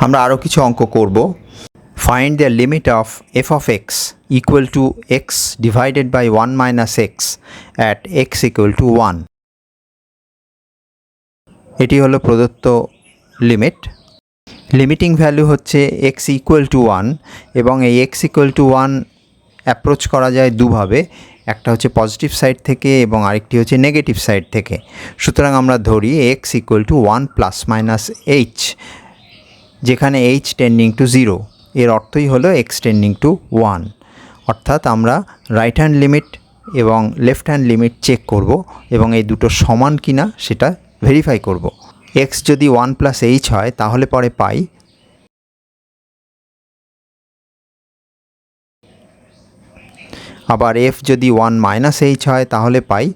আমরা আরও কিছু অঙ্ক করব। Find the limit of f of x equal to x divided by 1 minus x at x equal to 1। এটি হলো প্রদত্ত লিমিট। লিমিটিং ভ্যালু হচ্ছে এক্স ইকুয়াল টু 1 এবং এই এক্স ইকুয়াল টু 1 অ্যাপ্রোচ করা যায় দুভাবে, একটা হচ্ছে পজিটিভ সাইড থেকে এবং আরেকটি হচ্ছে নেগেটিভ সাইড থেকে। সুতরাং আমরা ধরি x equal to 1 plus minus H, যেখানে এইচ টেন্ডিং টু 0, এর অর্থই হলো এক্স টেন্ডিং টু 1। অর্থাৎ আমরা রাইট হ্যান্ড লিমিট এবং লেফট হ্যান্ড লিমিট চেক করব এবং এই দুটো সমান কিনা সেটা ভেরিফাই করব। এক্স যদি 1 প্লাস এইচ হয় তাহলে পরে পাই, আবার এফ যদি 1 মাইনাস এইচ হয় তাহলে পাই।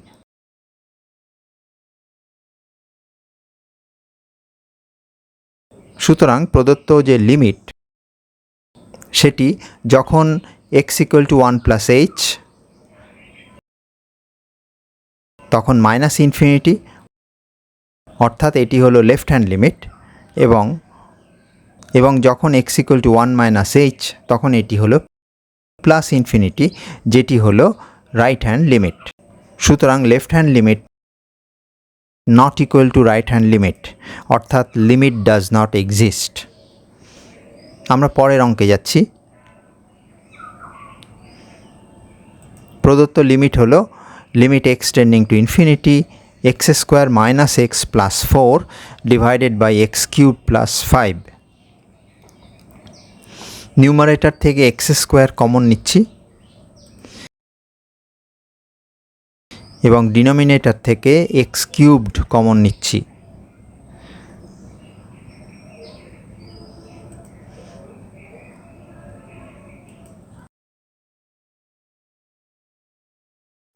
সুতরাং প্রদত্ত যে লিমিট সেটি যখন x equal to 1 plus H তখন মাইনাস ইনফিনিটি, অর্থাৎ এটি হলো লেফট হ্যান্ড লিমিট, এবং যখন x equal to 1 minus H তখন এটি হলো প্লাস ইনফিনিটি, যেটি হলো রাইট হ্যান্ড লিমিট। সুতরাং left hand limit not equal to right hand limit, অর্থাৎ লিমিট ডাজ নট এক্সিস্ট। আমরা পরের অঙ্কে যাচ্ছি। প্রদত্ত লিমিট হলো limit x tending to infinity x square minus x plus 4 divided by x cube plus 5। Numerator থেকে x square common নিচ্ছি এবং ডিনোমিনেটর থেকে এক্স কিউবড কমন নিচ্ছি।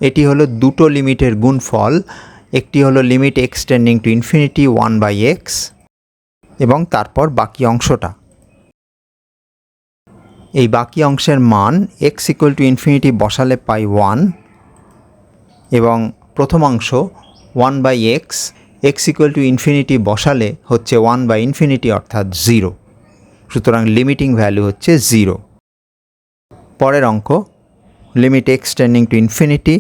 এটি হলো দুটো লিমিটের গুণফল, একটি হলো limit x tending to infinity 1 by x এবং তারপর বাকি অংশটা। এই বাকি অংশের মান এক্স ইকুয়াল টু ইনফিনিটি বসালে পাই 1 এবং প্রথম অংশ 1 by x, x equal to infinity বসালে হচ্ছে 1 বাই ইনফিনিটি অর্থাৎ 0। সুতরাং লিমিটিং ভ্যালু হচ্ছে 0। পরের অঙ্ক limit x tending to infinity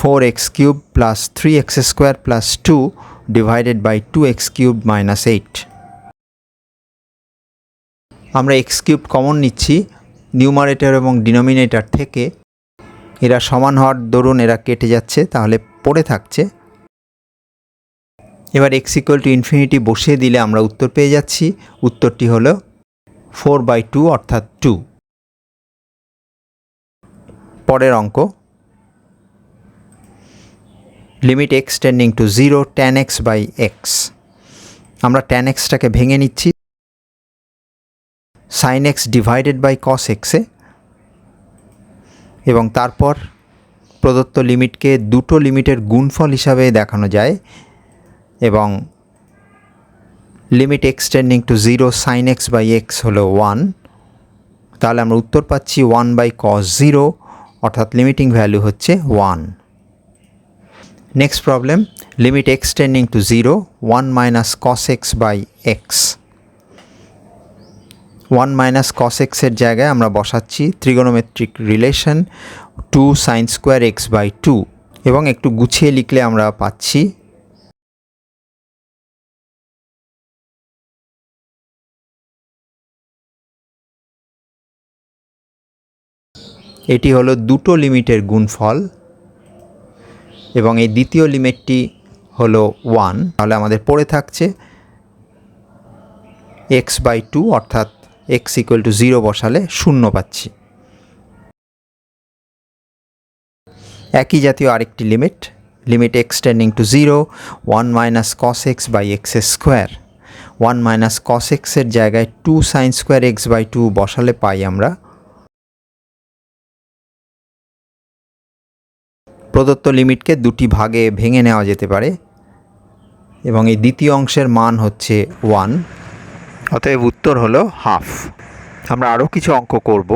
4x cube plus 3x square plus 2 divided by 2x cube minus 8। আমরা এক্স কিউব কমন নিচ্ছি নিউমারেটর এবং ডিনোমিনেটর থেকে। এরা সমান হওয়ার দরুন এরা কেটে যাচ্ছে, তাহলে পড়ে থাকছে। এবার এক্স ইকুয়াল টু ইনফিনিটি বসিয়ে দিলে আমরা উত্তর পেয়ে যাচ্ছি। উত্তরটি হলো 4/2 অর্থাৎ 2। পরের অঙ্ক limit x tending to 0 tan x by x. আমরা tan xটাকে ভেঙে নিচ্ছি sin x divided by cos x এ, এবং তারপর প্রদত্ত লিমিটকে দুটো লিমিটের গুণফল হিসাবে দেখানো যায় এবং limit x tending to 0 sin x by x হলো 1। তাহলে আমরা উত্তর পাচ্ছি 1 বাই cos 0, অর্থাৎ লিমিটিং ভ্যালু হচ্ছে 1। Next problem limit x tending to 0 1 minus cos x by x. 1 minus cos x এর জায়গায় আমরা বসাচ্ছি trigonometric relation 2 sin square x by 2, এবং একটু গুছিয়ে লিখলে আমরা পাচ্ছি এটি হলো দুটো লিমিটের গুণফল এবং এই দ্বিতীয় লিমিটটি হলো 1। তাহলে আমাদের পড়ে থাকছে x বাই 2, অর্থাৎ x ইকুয়াল টু 0 বসালে 0 পাচ্ছি। একই জাতীয় আরেকটি limit limit x tending to 0 1 minus cos x by x square. 1 minus cos x এর জায়গায় 2 sin স্কোয়ার x বাই 2 বসালে পাই আমরা প্রদত্ত লিমিটকে দুটি ভাগে ভেঙে নেওয়া যেতে পারে এবং এই দ্বিতীয় অংশের মান হচ্ছে 1, অতএব উত্তর হলো হাফ। আমরা আরও কিছু অঙ্ক করব।